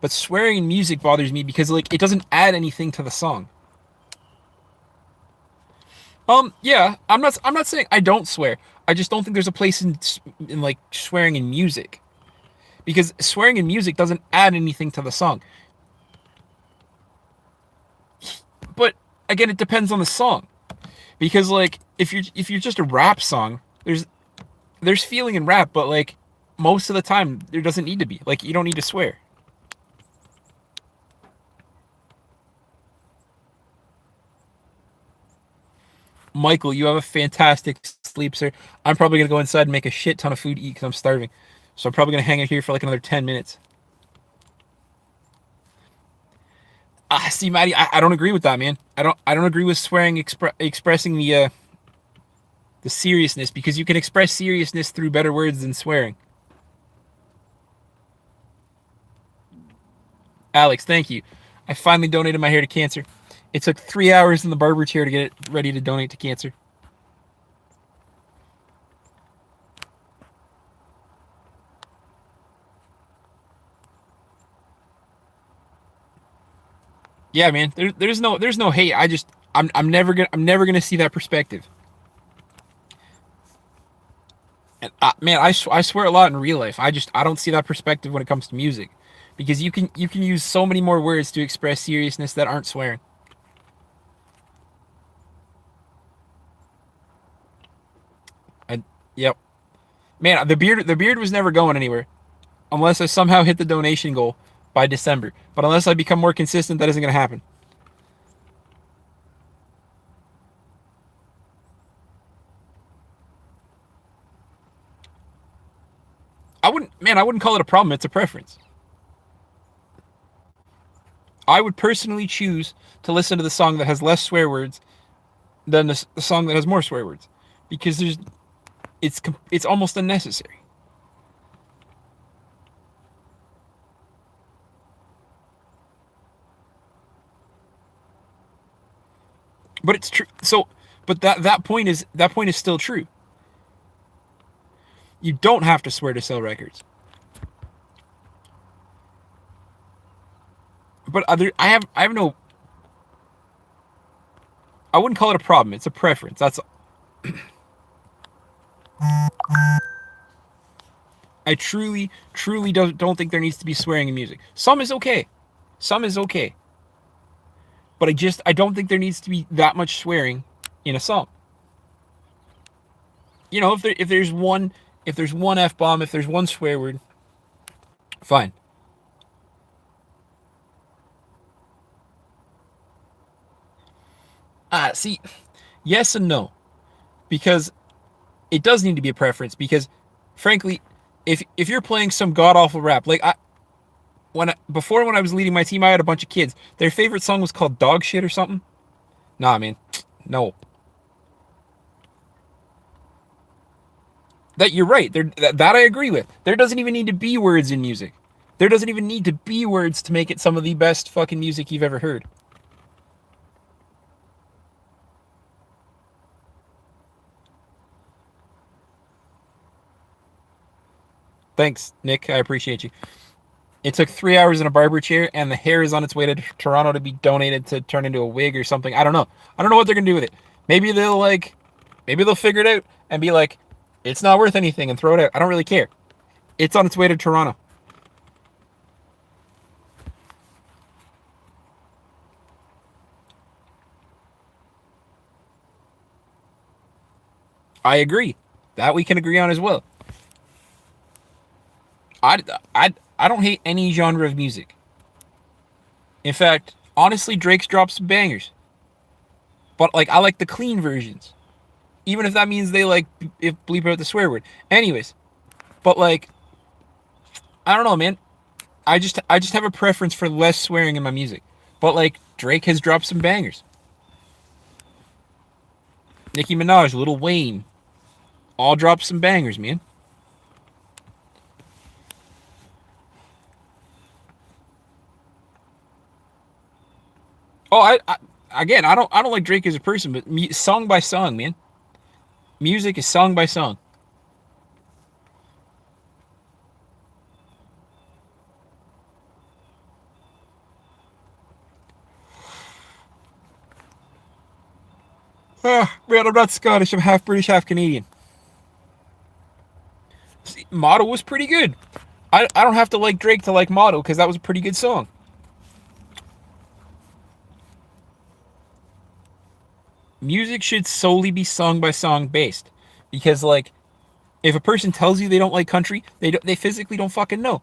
But swearing in music bothers me because like it doesn't add anything to the song. Yeah, I'm not saying I don't swear. I just don't think there's a place in like swearing in music because swearing in music doesn't add anything to the song. But again, it depends on the song because like if you're just a rap song, there's feeling in rap, but like most of the time there doesn't need to be. Like you don't need to swear. Michael, you have a fantastic sleep, sir. I'm probably gonna go inside and make a shit ton of food to eat because I'm starving. So I'm probably gonna hang out here for like another 10 minutes. See, Maddie, I don't agree with that, man. I don't agree with swearing expressing the seriousness because you can express seriousness through better words than swearing. Alex, thank you. I finally donated my hair to cancer. It took 3 hours in the barber chair to get it ready to donate to cancer. Yeah, man. There's no hate. I'm never gonna see that perspective. And man, I swear a lot in real life. I don't see that perspective when it comes to music, because you can use so many more words to express seriousness that aren't swearing. And yep, man, the beard was never going anywhere unless I somehow hit the donation goal by December. But unless I become more consistent, that isn't gonna happen. I wouldn't call it a problem. It's a preference. I would personally choose to listen to the song that has less swear words than the song that has more swear words, because it's almost unnecessary. But it's true. So, but that point is still true. You don't have to swear to sell records. But I have no. I wouldn't call it a problem. It's a preference. That's. I truly don't think there needs to be swearing in music. Some is okay. Some is okay. But I don't think there needs to be that much swearing in a song. You know, if there's one f bomb, if there's one swear word, fine. See, yes and no, because it does need to be a preference. Because, frankly, if you're playing some god awful rap, like before when I was leading my team, I had a bunch of kids. Their favorite song was called Dog Shit or something. Nah, man, no. That you're right. That I agree with. There doesn't even need to be words in music. There doesn't even need to be words to make it some of the best fucking music you've ever heard. Thanks, Nick. I appreciate you. It took 3 hours in a barber chair, and the hair is on its way to Toronto to be donated to turn into a wig or something. I don't know. I don't know what they're gonna do with it. Maybe they'll maybe they'll figure it out and be like, it's not worth anything and throw it out. I don't really care. It's on its way to Toronto. I agree. That we can agree on as well. I, I don't hate any genre of music. In fact, honestly, Drake's dropped some bangers. But like, I like the clean versions, even if that means they if bleep out the swear word. Anyways, but like, I don't know, man. I just have a preference for less swearing in my music. But like, Drake has dropped some bangers. Nicki Minaj, Lil Wayne, all dropped some bangers, man. Oh, again, I don't like Drake as a person, but song by song, man. Music is song by song. Man, I'm not Scottish. I'm half British, half Canadian. See, Motto was pretty good. I don't have to like Drake to like Motto because that was a pretty good song. Music should solely be song by song based because like if a person tells you they don't like country, they physically don't fucking know.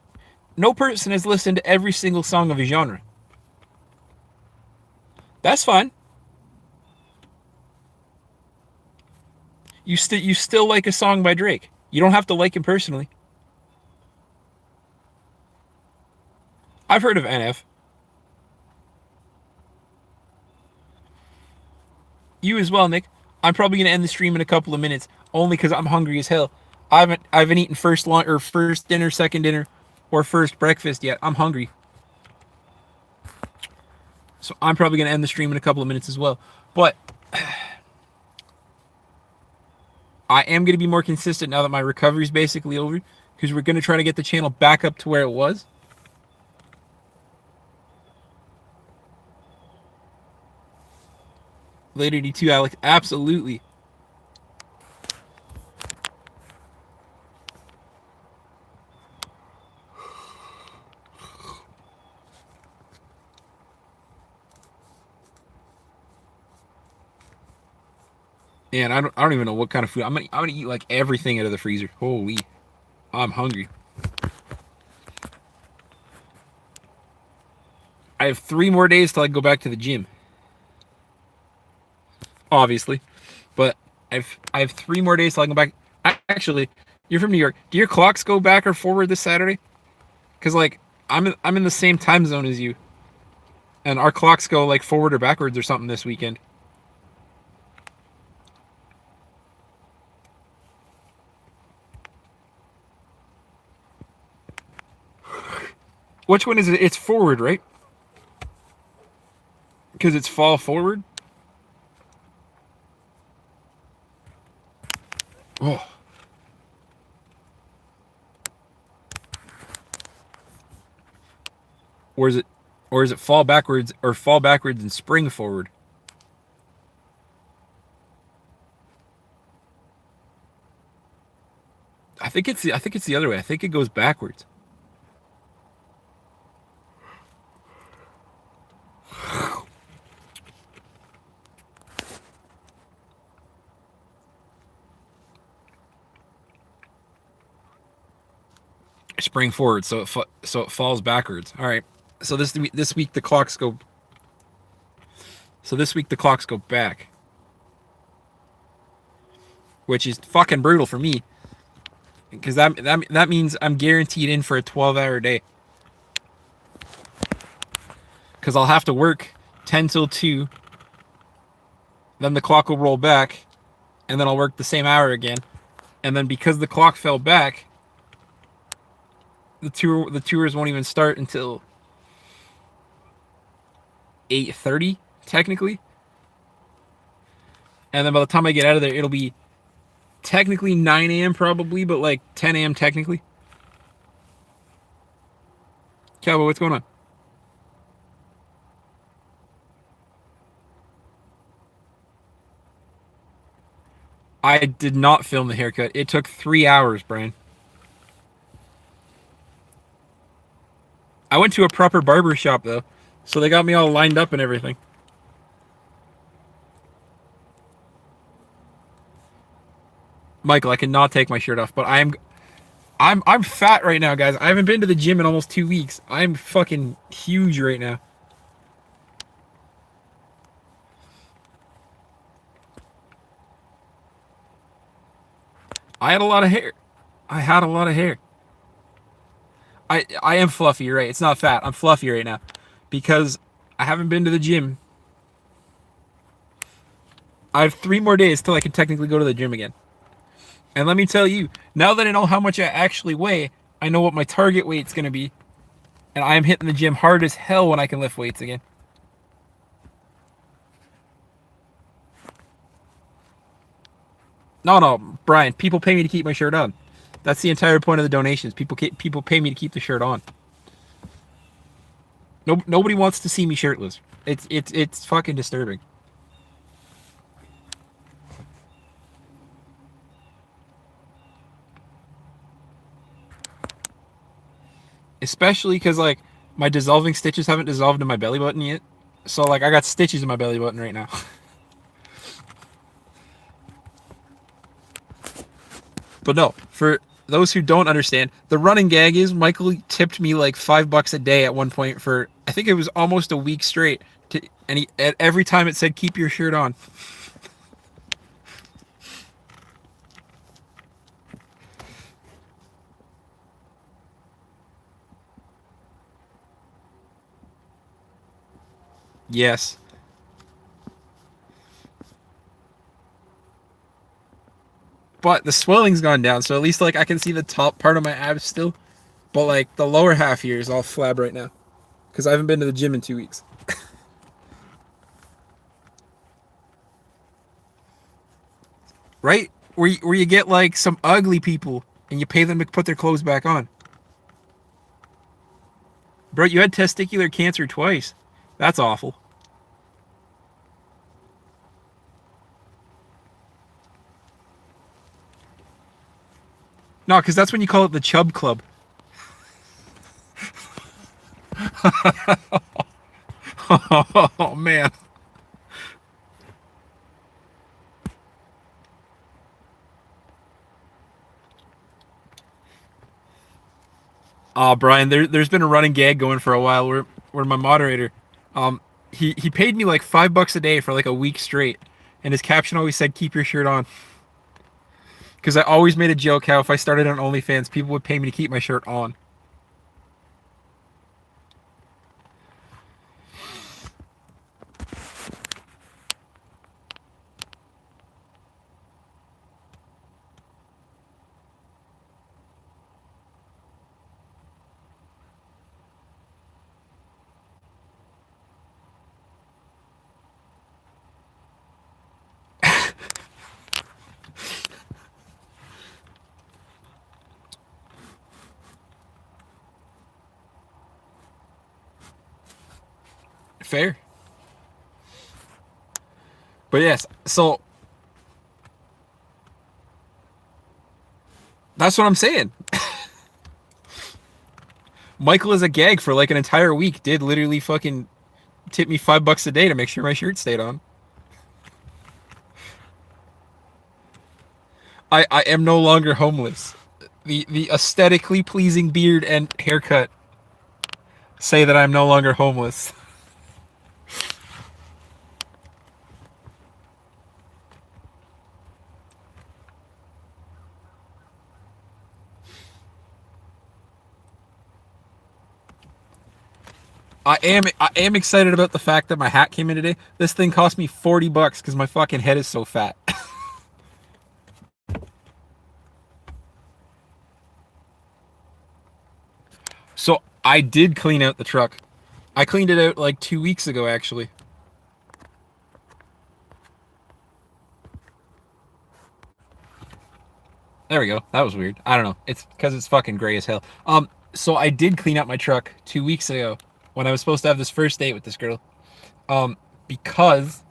No person has listened to every single song of a genre. That's fine. You still like a song by Drake. You don't have to like him personally. I've heard of NF. You as well, Nick. I'm probably gonna end the stream in a couple of minutes, only because I'm hungry as hell. I haven't eaten first lunch or first dinner, second dinner, or first breakfast yet. I'm hungry, so I'm probably gonna end the stream in a couple of minutes as well. But I am gonna be more consistent now that my recovery is basically over, because we're gonna try to get the channel back up to where it was. Later D2, Alex. Absolutely. And I don't even know what kind of food. I'm gonna eat like everything out of the freezer. Holy, I'm hungry. I have 3 more days till I go back to the gym. Obviously, but I have 3 more days till I go back. Actually, you're from New York. Do your clocks go back or forward this Saturday? Because like I'm in the same time zone as you, and our clocks go like forward or backwards or something this weekend. Which one is it? It's forward, right? Because it's fall forward. Oh. Or is it fall backwards or fall backwards and spring forward? I think it's the other way. I think it goes backwards. spring forward, so it falls backwards. All right. So this week the clocks go. So this week the clocks go back, which is fucking brutal for me, because that means I'm guaranteed in for a 12-hour day. Because I'll have to work 10 till 2, then the clock will roll back, and then I'll work the same hour again, and then because the clock fell back, the tours won't even start until 8:30 technically, and then by the time I get out of there, it'll be technically 9 a.m. probably, but like 10 a.m. technically. Cowboy, what's going on? I did not film the haircut. It took 3 hours, Brian. I went to a proper barber shop though, so they got me all lined up and everything. Michael, I cannot take my shirt off, but I'm fat right now, guys. I haven't been to the gym in almost 2 weeks. I'm fucking huge right now. I had a lot of hair. I had a lot of hair. I am fluffy, you're right. It's not fat. I'm fluffy right now because I haven't been to the gym. I have 3 more days till I can technically go to the gym again. And let me tell you, now that I know how much I actually weigh, I know what my target weight's going to be. And I am hitting the gym hard as hell when I can lift weights again. No, Brian, people pay me to keep my shirt on. That's the entire point of the donations. People pay me to keep the shirt on. Nobody wants to see me shirtless. It's fucking disturbing. Especially because like my dissolving stitches haven't dissolved in my belly button yet. So like I got stitches in my belly button right now. But no, for those who don't understand, the running gag is Michael tipped me like $5 a day at one point for I think it was almost a week straight. And every time it said keep your shirt on. Yes. But the swelling's gone down, so at least like I can see the top part of my abs still. But like the lower half here is all flab right now. Because I haven't been to the gym in 2 weeks. Right? Where you get like some ugly people and you pay them to put their clothes back on. Bro, you had testicular cancer twice. That's awful. No, because that's when you call it the Chub Club. Oh, man. Oh, Brian, there's been a running gag going for a while where my moderator, he paid me like $5 a day for like a week straight, and his caption always said "Keep your shirt on," because I always made a joke how if I started on OnlyFans, people would pay me to keep my shirt on. Fair. But yes, so that's what I'm saying. Michael is a gag for like an entire week. Did literally fucking tip me $5 a day to make sure my shirt stayed on. I am no longer homeless. The aesthetically pleasing beard and haircut say that I'm no longer homeless. I am excited about the fact that my hat came in today. This thing cost me $40 because my fucking head is so fat. So I did clean out the truck. I cleaned it out like 2 weeks ago, actually. There we go. That was weird. I don't know. It's because it's fucking gray as hell. So I did clean out my truck 2 weeks ago when I was supposed to have this first date with this girl. Because,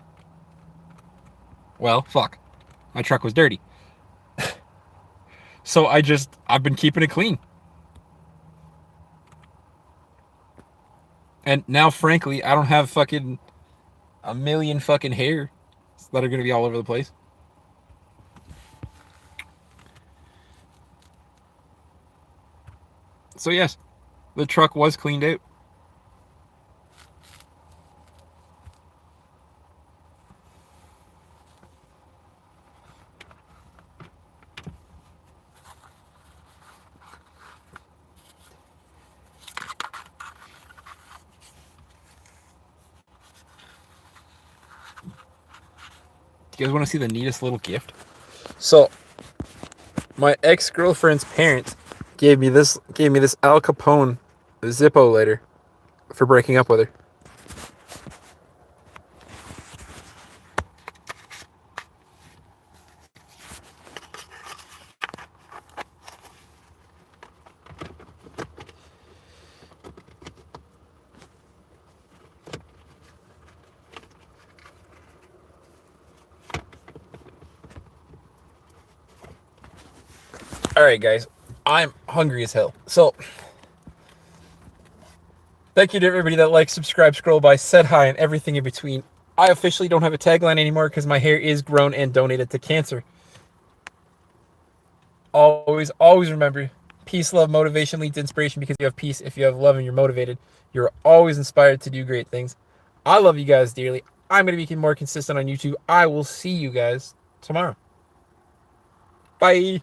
well, fuck, my truck was dirty. So I've been keeping it clean. And now, frankly, I don't have fucking a million fucking hair that are gonna be all over the place. So yes, the truck was cleaned out. Do you guys want to see the neatest little gift? So, my ex-girlfriend's parents gave me this Al Capone Zippo lighter for breaking up with her. All right, guys, I'm hungry as hell. So, thank you to everybody that likes, subscribe, scroll by, said hi, and everything in between. I officially don't have a tagline anymore because my hair is grown and donated to cancer. Always remember, peace, love, motivation leads to inspiration because you have peace. If you have love and you're motivated, you're always inspired to do great things. I love you guys dearly. I'm going to be more consistent on YouTube. I will see you guys tomorrow. Bye.